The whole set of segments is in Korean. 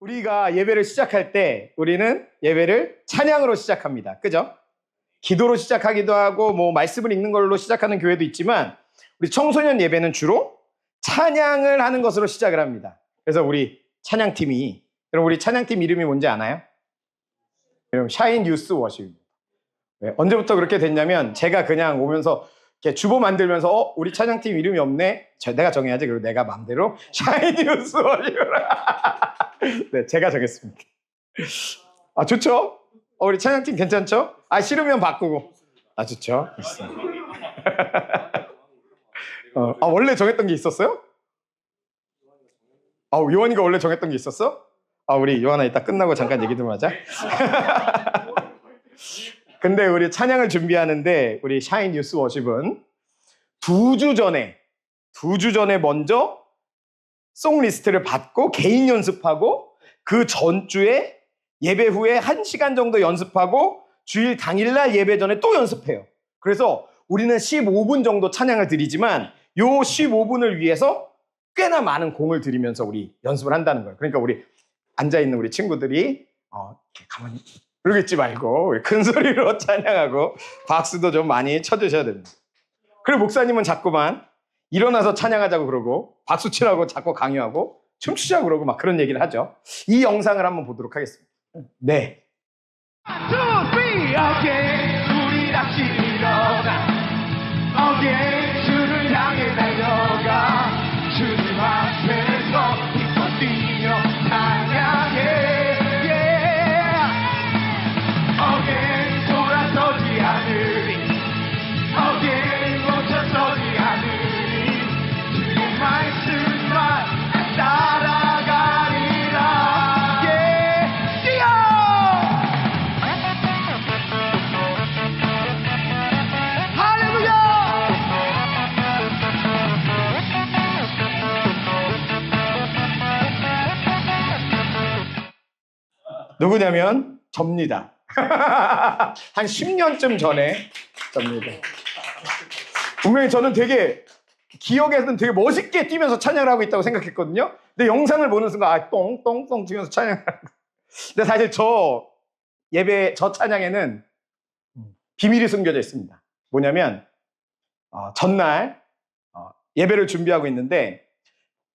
우리가 예배를 시작할 때 우리는 예배를 찬양으로 시작합니다. 그죠? 기도로 시작하기도 하고 뭐 말씀을 읽는 걸로 시작하는 교회도 있지만 우리 청소년 예배는 주로 찬양을 하는 것으로 시작을 합니다. 그래서 우리 찬양팀이, 여러분 우리 찬양팀 이름이 뭔지 아나요? 여러분 샤인 유스 워십입니다. 네, 언제부터 그렇게 됐냐면 제가 그냥 오면서 이렇게 주보 만들면서 우리 찬양팀 이름이 없네? 내가 정해야지. 그리고 내가 마음대로 샤인 유스 워십을 네, 제가 정했습니다. 아, 좋죠? 우리 찬양팀 괜찮죠? 아, 싫으면 바꾸고. 아, 좋죠? 아, 원래 정했던 게 있었어요? 아, 요한이가 원래 정했던 게 있었어? 아, 우리 요한아 이따 끝나고 잠깐 얘기 좀 하자. 근데 우리 찬양을 준비하는데 우리 샤인 뉴스 워십은 2주 전에 먼저 송 리스트를 받고 개인 연습하고 그 전주에 예배 후에 1시간 정도 연습하고 주일 당일날 예배 전에 또 연습해요. 그래서 우리는 15분 정도 찬양을 드리지만 요 15분을 위해서 꽤나 많은 공을 들이면서 우리 연습을 한다는 거예요. 그러니까 우리 앉아있는 우리 친구들이 이렇게 가만히 그러고 있지 말고 큰 소리로 찬양하고 박수도 좀 많이 쳐주셔야 됩니다. 그리고 목사님은 자꾸만 일어나서 찬양하자고 그러고 박수 치라고 자꾸 강요하고 춤추자고 그러고 막 그런 얘기를 하죠. 이 영상을 한번 보도록 하겠습니다. 네. 1, 2, 3, again. 우리 다시 일어나. again. 주를 향해 달려가. 주님 앞에서 기뻐 뛰며 찬양해. yeah. again. 돌아서지 않으리. again. 멈춰서지 않으리. 주의 말씀만 따라가리라. yeah. 뛰어. 누구냐면 접니다. 한 10년쯤 전에 접니다. 분명히 저는 되게 기억에서는 되게 멋있게 뛰면서 찬양을 하고 있다고 생각했거든요. 근데 영상을 보는 순간 똥똥똥 뛰면서 찬양하고. 근데 사실 저 찬양에는 비밀이 숨겨져 있습니다. 뭐냐면 전날 예배를 준비하고 있는데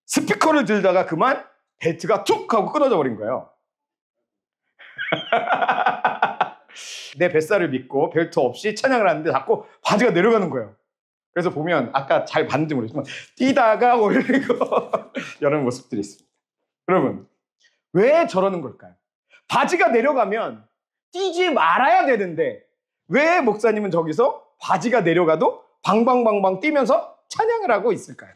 스피커를 들다가 그만 벨트가 툭 하고 끊어져 버린 거예요. 내 뱃살을 믿고 벨트 없이 찬양을 하는데 자꾸 바지가 내려가는 거예요. 그래서 보면 아까 잘 봤는지 모르겠지만 뛰다가 올리고 이런 모습들이 있습니다. 여러분 왜 저러는 걸까요? 바지가 내려가면 뛰지 말아야 되는데 왜 목사님은 저기서 바지가 내려가도 방방방방 뛰면서 찬양을 하고 있을까요?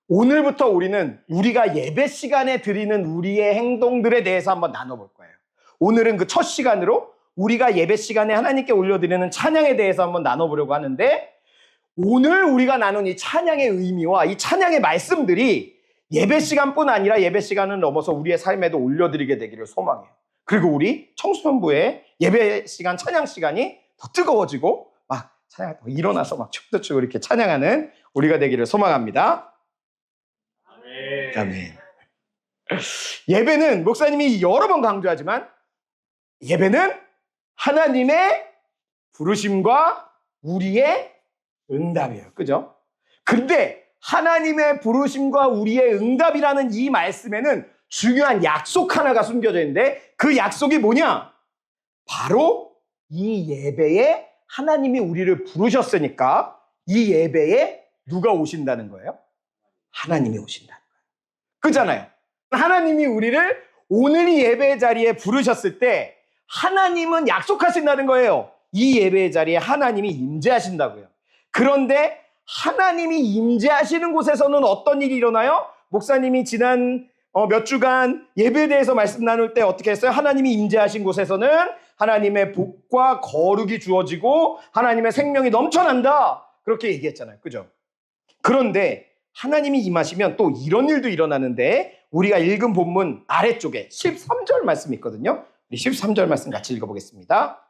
오늘부터 우리는 우리가 예배 시간에 드리는 우리의 행동들에 대해서 한번 나눠볼 거예요. 오늘은 그 첫 시간으로 우리가 예배 시간에 하나님께 올려드리는 찬양에 대해서 한번 나눠보려고 하는데 오늘 우리가 나눈 이 찬양의 의미와 이 찬양의 말씀들이 예배 시간뿐 아니라 예배 시간을 넘어서 우리의 삶에도 올려드리게 되기를 소망해요. 그리고 우리 청소년부의 예배 시간, 찬양 시간이 더 뜨거워지고 막 찬양 일어나서 막 춤도 추고 이렇게 찬양하는 우리가 되기를 소망합니다. 아멘. 예배는 목사님이 여러 번 강조하지만 예배는 하나님의 부르심과 우리의 응답이에요. 그죠? 근데 하나님의 부르심과 우리의 응답이라는 이 말씀에는 중요한 약속 하나가 숨겨져 있는데 그 약속이 뭐냐? 바로 이 예배에 하나님이 우리를 부르셨으니까 이 예배에 누가 오신다는 거예요? 하나님이 오신다는 거예요. 그잖아요. 하나님이 우리를 오늘 이 예배 자리에 부르셨을 때 하나님은 약속하신다는 거예요. 이 예배 자리에 하나님이 임재하신다고요. 그런데 하나님이 임재하시는 곳에서는 어떤 일이 일어나요? 목사님이 지난 몇 주간 예배에 대해서 말씀 나눌 때 어떻게 했어요? 하나님이 임재하신 곳에서는 하나님의 복과 거룩이 주어지고 하나님의 생명이 넘쳐난다. 그렇게 얘기했잖아요. 그죠? 그런데 하나님이 임하시면 또 이런 일도 일어나는데 우리가 읽은 본문 아래쪽에 13절 말씀이 있거든요. 우리 13절 말씀 같이 읽어보겠습니다.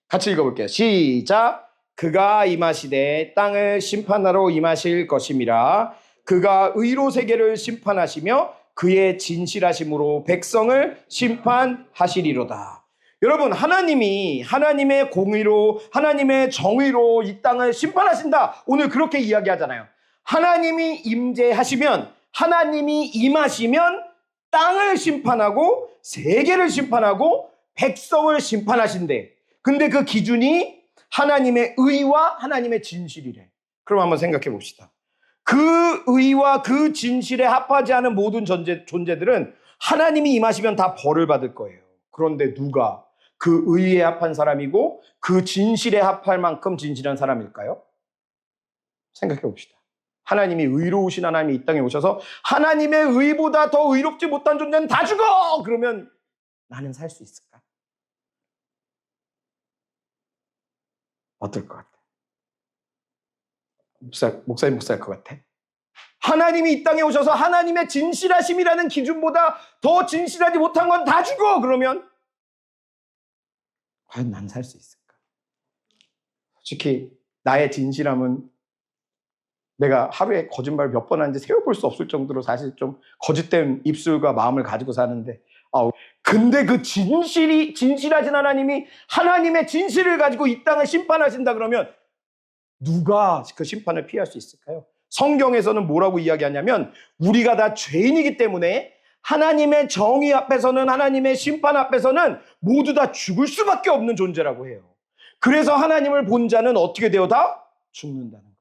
같이 읽어볼게요. 시작. 그가 임하시되 땅을 심판하러 임하실 것임이라. 그가 의로 세계를 심판하시며 그의 진실하심으로 백성을 심판하시리로다. 여러분, 하나님이 하나님의 공의로, 하나님의 정의로 이 땅을 심판하신다. 오늘 그렇게 이야기하잖아요. 하나님이 임재하시면, 하나님이 임하시면 땅을 심판하고 세계를 심판하고 백성을 심판하신대. 근데 그 기준이 하나님의 의와 하나님의 진실이래. 그럼 한번 생각해 봅시다. 그 의와 그 진실에 합하지 않은 모든 존재들은 하나님이 임하시면 다 벌을 받을 거예요. 그런데 누가 그 의에 합한 사람이고 그 진실에 합할 만큼 진실한 사람일까요? 생각해 봅시다. 하나님이 의로우신 하나님이 이 땅에 오셔서 하나님의 의보다 더 의롭지 못한 존재는 다 죽어! 그러면 나는 살 수 있을까? 어떨 것 같아? 목사님 못 살 것 같아? 하나님이 이 땅에 오셔서 하나님의 진실하심이라는 기준보다 더 진실하지 못한 건 다 죽어! 그러면 과연 난 살 수 있을까? 솔직히 나의 진실함은 내가 하루에 거짓말 몇 번 하는지 세어볼 수 없을 정도로 사실 좀 거짓된 입술과 마음을 가지고 사는데, 근데 그 진실하신 하나님이 하나님의 진실을 가지고 이 땅을 심판하신다 그러면 누가 그 심판을 피할 수 있을까요? 성경에서는 뭐라고 이야기하냐면 우리가 다 죄인이기 때문에 하나님의 정의 앞에서는, 하나님의 심판 앞에서는 모두 다 죽을 수밖에 없는 존재라고 해요. 그래서 하나님을 본 자는 어떻게 되어 다 죽는다는 거예요.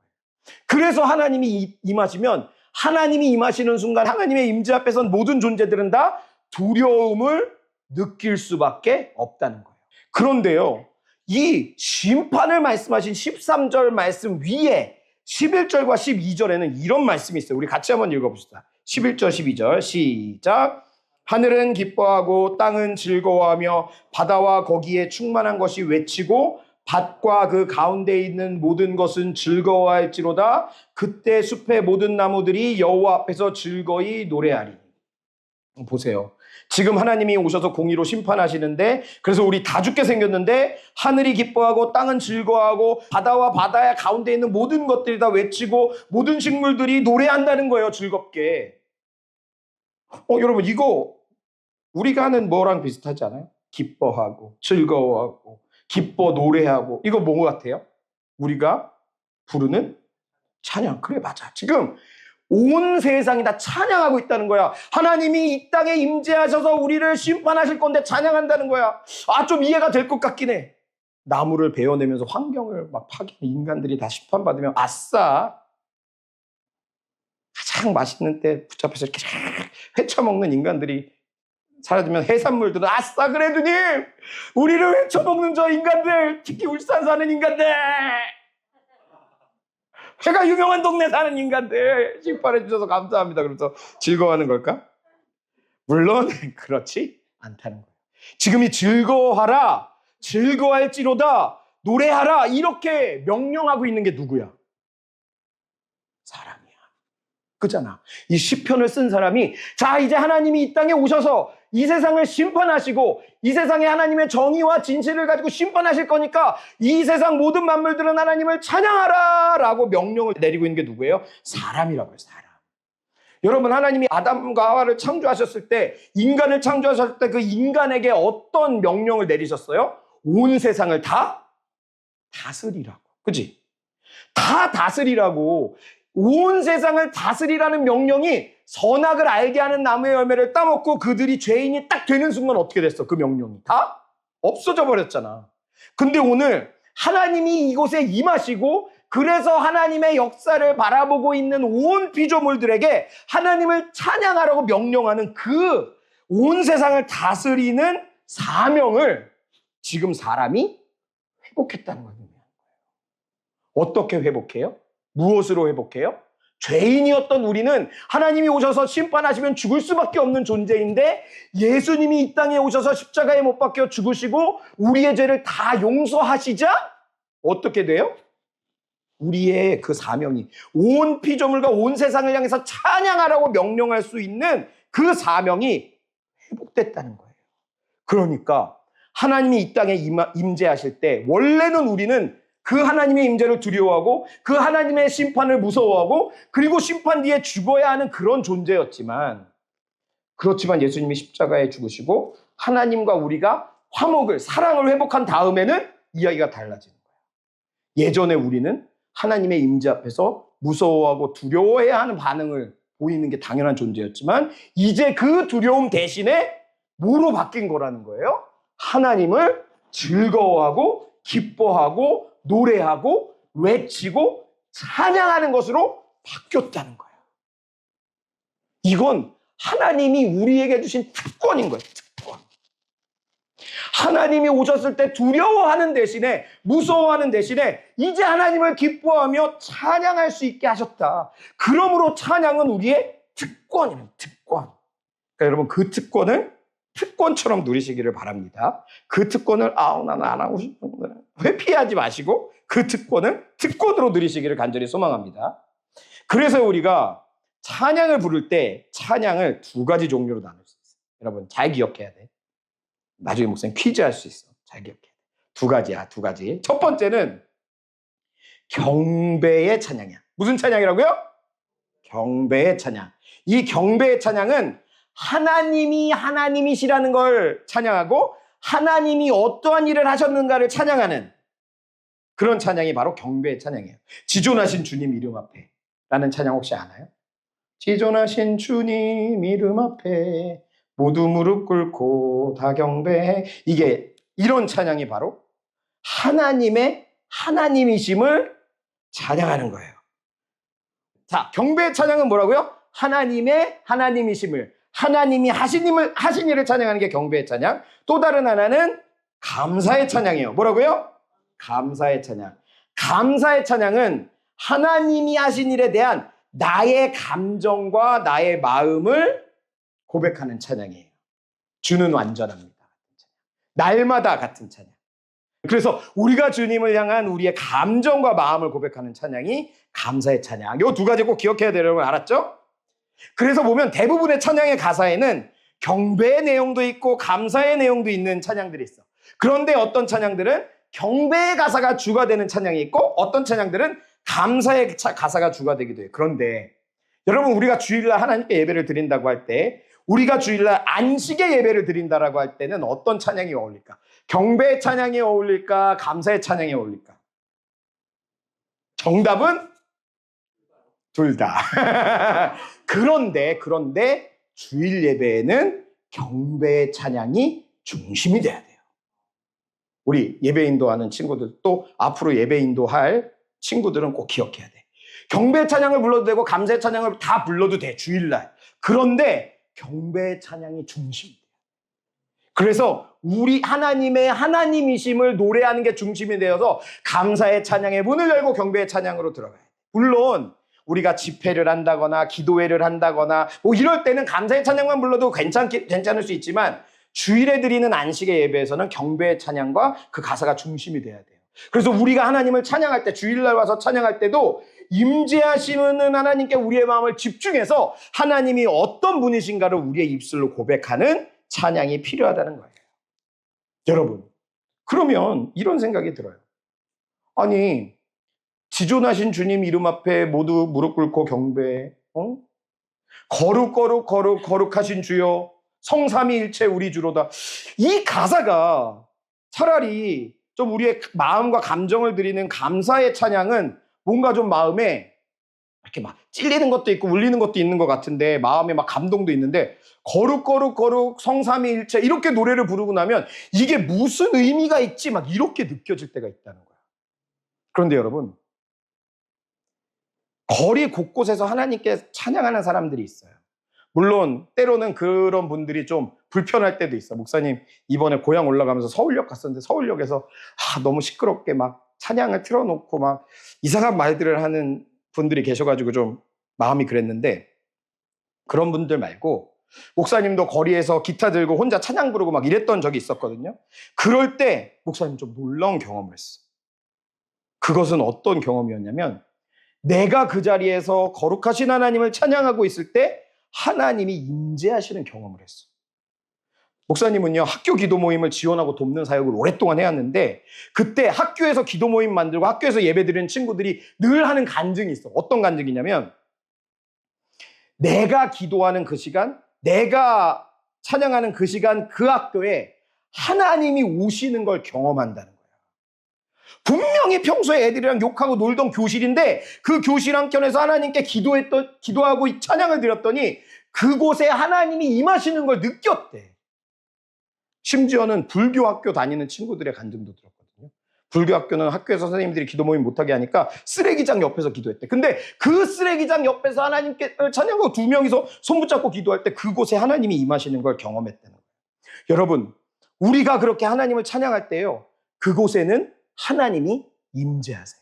그래서 하나님이 임하시면, 하나님이 임하시는 순간 하나님의 임재 앞에서는 모든 존재들은 다 두려움을 느낄 수밖에 없다는 거예요. 그런데요, 이 심판을 말씀하신 13절 말씀 위에 11절과 12절에는 이런 말씀이 있어요. 우리 같이 한번 읽어봅시다. 11절, 12절 시작. 하늘은 기뻐하고 땅은 즐거워하며 바다와 거기에 충만한 것이 외치고 밭과 그 가운데 있는 모든 것은 즐거워할지로다. 그때 숲의 모든 나무들이 여호와 앞에서 즐거이 노래하리. 보세요. 지금 하나님이 오셔서 공의로 심판하시는데, 그래서 우리 다 죽게 생겼는데 하늘이 기뻐하고 땅은 즐거워하고 바다와 바다의 가운데 있는 모든 것들이 다 외치고 모든 식물들이 노래한다는 거예요. 즐겁게. 여러분, 이거 우리가 하는 뭐랑 비슷하지 않아요? 기뻐하고 즐거워하고 기뻐 노래하고, 이거 뭐 같아요? 우리가 부르는 찬양. 그래, 맞아. 지금 온 세상이 다 찬양하고 있다는 거야. 하나님이 이 땅에 임재하셔서 우리를 심판하실 건데 찬양한다는 거야. 좀 이해가 될 것 같긴 해. 나무를 베어내면서 환경을 막 파괴하는 인간들이 다 심판받으면 아싸, 가장 맛있는 때 붙잡혀서 이렇게 회쳐먹는 인간들이 사라지면 해산물들은 아싸 그래도님, 우리를 회쳐먹는 저 인간들, 특히 울산 사는 인간들, 회가 유명한 동네 사는 인간들 심판해 주셔서 감사합니다 그러면서 즐거워하는 걸까? 물론 그렇지 않다는 거예요. 지금 이 즐거워하라, 즐거워할지로다, 노래하라, 이렇게 명령하고 있는 게 누구야? 사람이야. 그잖아. 이 시편을 쓴 사람이, 자, 이제 하나님이 이 땅에 오셔서 이 세상을 심판하시고 이 세상에 하나님의 정의와 진실을 가지고 심판하실 거니까 이 세상 모든 만물들은 하나님을 찬양하라 라고 명령을 내리고 있는 게 누구예요? 사람이라고요. 사람. 여러분, 하나님이 아담과 하와를 창조하셨을 때, 인간을 창조하셨을 때 그 인간에게 어떤 명령을 내리셨어요? 온 세상을 다 다스리라고. 그치? 다 다스리라고. 온 세상을 다스리라는 명령이 선악을 알게 하는 나무의 열매를 따먹고 그들이 죄인이 딱 되는 순간 어떻게 됐어? 그 명령이 다 없어져 버렸잖아. 근데 오늘 하나님이 이곳에 임하시고, 그래서 하나님의 역사를 바라보고 있는 온 피조물들에게 하나님을 찬양하라고 명령하는 그 온 세상을 다스리는 사명을 지금 사람이 회복했다는 거예요. 어떻게 회복해요? 무엇으로 회복해요? 죄인이었던 우리는 하나님이 오셔서 심판하시면 죽을 수밖에 없는 존재인데, 예수님이 이 땅에 오셔서 십자가에 못 박혀 죽으시고 우리의 죄를 다 용서하시자 어떻게 돼요? 우리의 그 사명이, 온 피조물과 온 세상을 향해서 찬양하라고 명령할 수 있는 그 사명이 회복됐다는 거예요. 그러니까 하나님이 이 땅에 임재하실 때 원래는 우리는 그 하나님의 임재를 두려워하고 그 하나님의 심판을 무서워하고 그리고 심판 뒤에 죽어야 하는 그런 존재였지만, 그렇지만 예수님이 십자가에 죽으시고 하나님과 우리가 화목을, 사랑을 회복한 다음에는 이야기가 달라지는 거예요. 예전에 우리는 하나님의 임재 앞에서 무서워하고 두려워해야 하는 반응을 보이는 게 당연한 존재였지만 이제 그 두려움 대신에 뭐로 바뀐 거라는 거예요? 하나님을 즐거워하고 기뻐하고 노래하고 외치고 찬양하는 것으로 바뀌었다는 거예요. 이건 하나님이 우리에게 주신 특권인 거예요. 특권. 하나님이 오셨을 때 두려워하는 대신에, 무서워하는 대신에 이제 하나님을 기뻐하며 찬양할 수 있게 하셨다. 그러므로 찬양은 우리의 특권이에요. 특권. 그러니까 여러분 그 특권을 특권처럼 누리시기를 바랍니다. 그 특권을 나는 안 하고 싶은데 회피하지 마시고 그 특권을 특권으로 누리시기를 간절히 소망합니다. 그래서 우리가 찬양을 부를 때 찬양을 두 가지 종류로 나눌 수 있어요. 여러분 잘 기억해야 돼. 나중에 목사님 퀴즈 할 수 있어. 잘 기억해. 두 가지야, 두 가지. 첫 번째는 경배의 찬양이야. 무슨 찬양이라고요? 경배의 찬양. 이 경배의 찬양은 하나님이 하나님이시라는 걸 찬양하고 하나님이 어떠한 일을 하셨는가를 찬양하는 그런 찬양이 바로 경배의 찬양이에요. 지존하신 주님 이름 앞에 라는 찬양 혹시 아나요? 지존하신 주님 이름 앞에 모두 무릎 꿇고 다 경배해. 이게 이런 찬양이 바로 하나님의 하나님이심을 찬양하는 거예요. 자, 경배의 찬양은 뭐라고요? 하나님의 하나님이심을, 하나님이 하신 일을 찬양하는 게 경배의 찬양. 또 다른 하나는 감사의 찬양이에요. 뭐라고요? 감사의 찬양. 감사의 찬양은 하나님이 하신 일에 대한 나의 감정과 나의 마음을 고백하는 찬양이에요. 주는 완전합니다. 날마다 같은 찬양. 그래서 우리가 주님을 향한 우리의 감정과 마음을 고백하는 찬양이 감사의 찬양. 이 두 가지 꼭 기억해야 돼요. 여러분 알았죠? 그래서 보면 대부분의 찬양의 가사에는 경배의 내용도 있고 감사의 내용도 있는 찬양들이 있어. 그런데 어떤 찬양들은 경배의 가사가 주가 되는 찬양이 있고 어떤 찬양들은 감사의 가사가 주가 되기도 해요. 그런데 여러분 우리가 주일날 하나님께 예배를 드린다고 할 때 우리가 주일날 안식의 예배를 드린다라고 할 때는 어떤 찬양이 어울릴까? 경배의 찬양이 어울릴까? 감사의 찬양이 어울릴까? 정답은 둘 다. 그런데 주일 예배에는 경배의 찬양이 중심이 돼야 돼요. 우리 예배 인도하는 친구들 또 앞으로 예배 인도할 친구들은 꼭 기억해야 돼. 경배의 찬양을 불러도 되고 감사의 찬양을 다 불러도 돼. 주일날. 그런데 경배의 찬양이 중심이 돼요. 그래서 우리 하나님의 하나님이심을 노래하는 게 중심이 되어서 감사의 찬양의 문을 열고 경배의 찬양으로 들어가야 돼. 물론 우리가 집회를 한다거나 기도회를 한다거나 뭐 이럴 때는 감사의 찬양만 불러도 괜찮을 수 있지만 주일에 드리는 안식의 예배에서는 경배의 찬양과 그 가사가 중심이 돼야 돼요. 그래서 우리가 하나님을 찬양할 때 주일날 와서 찬양할 때도 임재하시는 하나님께 우리의 마음을 집중해서 하나님이 어떤 분이신가를 우리의 입술로 고백하는 찬양이 필요하다는 거예요. 여러분 그러면 이런 생각이 들어요. 아니 지존하신 주님 이름 앞에 모두 무릎 꿇고 경배해. 거룩하신 주여 성삼위일체 우리 주로다. 이 가사가 차라리 좀 우리의 마음과 감정을 드리는 감사의 찬양은 뭔가 좀 마음에 이렇게 막 찔리는 것도 있고 울리는 것도 있는 것 같은데 마음에 막 감동도 있는데 거룩 성삼위일체 이렇게 노래를 부르고 나면 이게 무슨 의미가 있지 막 이렇게 느껴질 때가 있다는 거야. 그런데 여러분 거리 곳곳에서 하나님께 찬양하는 사람들이 있어요. 물론 때로는 그런 분들이 좀 불편할 때도 있어. 목사님 이번에 고향 올라가면서 서울역 갔었는데 서울역에서 너무 시끄럽게 막 찬양을 틀어놓고 막 이상한 말들을 하는 분들이 계셔가지고 좀 마음이 그랬는데 그런 분들 말고 목사님도 거리에서 기타 들고 혼자 찬양 부르고 막 이랬던 적이 있었거든요. 그럴 때 목사님 좀 놀라운 경험을 했어. 그것은 어떤 경험이었냐면 내가 그 자리에서 거룩하신 하나님을 찬양하고 있을 때 하나님이 임재하시는 경험을 했어. 목사님은요 학교 기도 모임을 지원하고 돕는 사역을 오랫동안 해왔는데 그때 학교에서 기도 모임 만들고 학교에서 예배 드리는 친구들이 늘 하는 간증이 있어. 어떤 간증이냐면 내가 기도하는 그 시간 내가 찬양하는 그 시간 그 학교에 하나님이 오시는 걸 경험한다는 거예요. 분명히 평소에 애들이랑 욕하고 놀던 교실인데 그 교실 한켠에서 하나님께 기도하고 찬양을 드렸더니 그곳에 하나님이 임하시는 걸 느꼈대. 심지어는 불교 학교 다니는 친구들의 간증도 들었거든요. 불교 학교는 학교에서 선생님들이 기도 모임 못하게 하니까 쓰레기장 옆에서 기도했대. 근데 그 쓰레기장 옆에서 하나님께 찬양하고 두 명이서 손 붙잡고 기도할 때 그곳에 하나님이 임하시는 걸 경험했다는 거예요. 여러분, 우리가 그렇게 하나님을 찬양할 때요, 그곳에는 하나님이 임재하세요.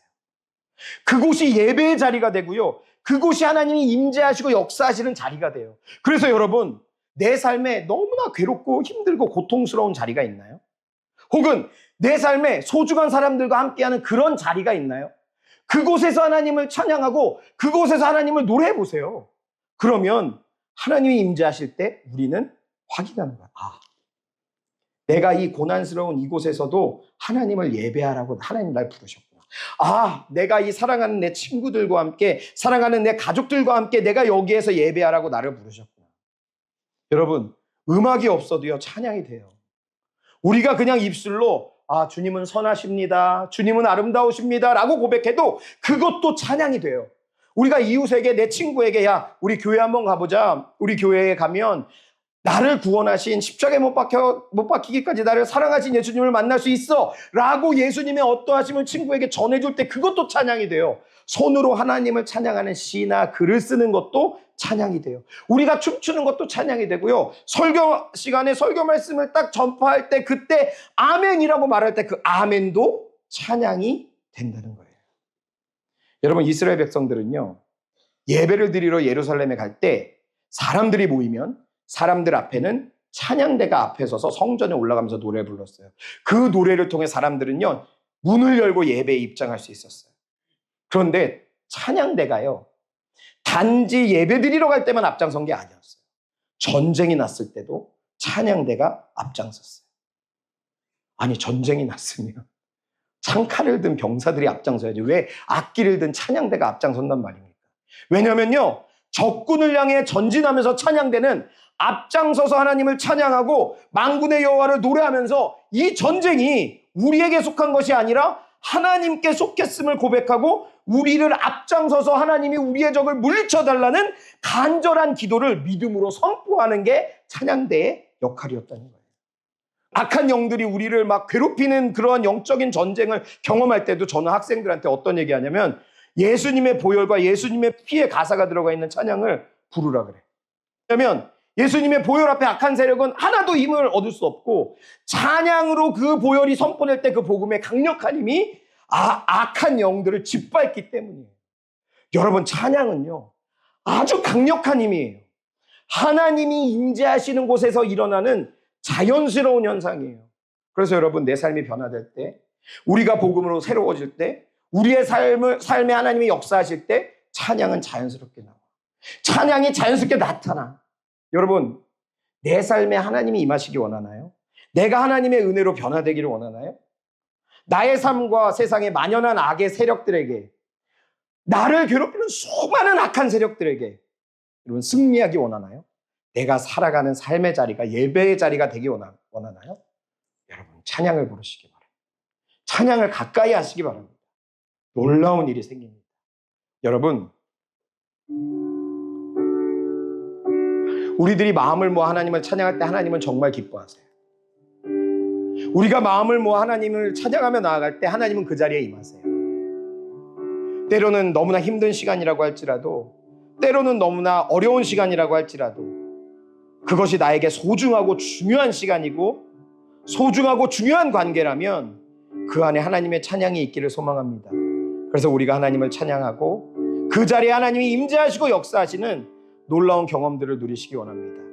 그곳이 예배의 자리가 되고요, 그곳이 하나님이 임재하시고 역사하시는 자리가 돼요. 그래서 여러분, 내 삶에 너무나 괴롭고 힘들고 고통스러운 자리가 있나요? 혹은 내 삶에 소중한 사람들과 함께하는 그런 자리가 있나요? 그곳에서 하나님을 찬양하고 그곳에서 하나님을 노래해 보세요. 그러면 하나님이 임재하실 때 우리는 확인하는 거야. 아, 내가 이 고난스러운 이곳에서도 하나님을 예배하라고 하나님 날 부르셨구나. 아, 내가 이 사랑하는 내 친구들과 함께, 사랑하는 내 가족들과 함께 내가 여기에서 예배하라고 나를 부르셨구나. 여러분, 음악이 없어도요, 찬양이 돼요. 우리가 그냥 입술로 아, 주님은 선하십니다, 주님은 아름다우십니다 라고 고백해도 그것도 찬양이 돼요. 우리가 이웃에게, 내 친구에게, 야, 우리 교회 한번 가보자, 우리 교회에 가면 나를 구원하신, 십자가에 못 박히기까지 나를 사랑하신 예수님을 만날 수 있어 라고 예수님의 어떠하심을 친구에게 전해줄 때 그것도 찬양이 돼요. 손으로 하나님을 찬양하는 시나 글을 쓰는 것도 찬양이 돼요. 우리가 춤추는 것도 찬양이 되고요, 설교 시간에 설교 말씀을 딱 전파할 때 그때 아멘이라고 말할 때 그 아멘도 찬양이 된다는 거예요. 여러분, 이스라엘 백성들은요, 예배를 드리러 예루살렘에 갈 때 사람들이 모이면 사람들 앞에는 찬양대가 앞에 서서 성전에 올라가면서 노래를 불렀어요. 그 노래를 통해 사람들은요, 문을 열고 예배에 입장할 수 있었어요. 그런데 찬양대가요, 단지 예배 드리러 갈 때만 앞장선 게 아니었어요. 전쟁이 났을 때도 찬양대가 앞장섰어요. 아니, 전쟁이 났으면 창칼을 든 병사들이 앞장서야지 왜 악기를 든 찬양대가 앞장선단 말입니까? 왜냐면요, 적군을 향해 전진하면서 찬양대는 앞장서서 하나님을 찬양하고 만군의 여호와를 노래하면서 이 전쟁이 우리에게 속한 것이 아니라 하나님께 속했음을 고백하고 우리를 앞장서서 하나님이 우리의 적을 물리쳐달라는 간절한 기도를 믿음으로 선포하는 게 찬양대의 역할이었다는 거예요. 악한 영들이 우리를 막 괴롭히는 그러한 영적인 전쟁을 경험할 때도 저는 학생들한테 어떤 얘기하냐면 예수님의 보혈과 예수님의 피의 가사가 들어가 있는 찬양을 부르라 그래. 왜냐하면 예수님의 보혈 앞에 악한 세력은 하나도 힘을 얻을 수 없고 찬양으로 그 보혈이 선포될 때 그 복음의 강력한 힘이 악한 영들을 짓밟기 때문이에요. 여러분, 찬양은요, 아주 강력한 힘이에요. 하나님이 임재하시는 곳에서 일어나는 자연스러운 현상이에요. 그래서 여러분, 내 삶이 변화될 때, 우리가 복음으로 새로워질 때, 우리의 삶에 하나님이 역사하실 때 찬양은 자연스럽게 나와. 찬양이 자연스럽게 나타나. 여러분, 내 삶에 하나님이 임하시기 원하나요? 내가 하나님의 은혜로 변화되기를 원하나요? 나의 삶과 세상의 만연한 악의 세력들에게, 나를 괴롭히는 수많은 악한 세력들에게 여러분, 승리하기 원하나요? 내가 살아가는 삶의 자리가 예배의 자리가 되기 원하나요? 여러분, 찬양을 부르시기 바랍니다. 찬양을 가까이 하시기 바랍니다. 놀라운 일이 생깁니다. 여러분, 우리들이 마음을 모아 하나님을 찬양할 때 하나님은 정말 기뻐하세요. 우리가 마음을 모아 하나님을 찬양하며 나아갈 때 하나님은 그 자리에 임하세요. 때로는 너무나 힘든 시간이라고 할지라도, 때로는 너무나 어려운 시간이라고 할지라도 그것이 나에게 소중하고 중요한 시간이고 소중하고 중요한 관계라면 그 안에 하나님의 찬양이 있기를 소망합니다. 그래서 우리가 하나님을 찬양하고 그 자리에 하나님이 임재하시고 역사하시는 놀라운 경험들을 누리시기 원합니다.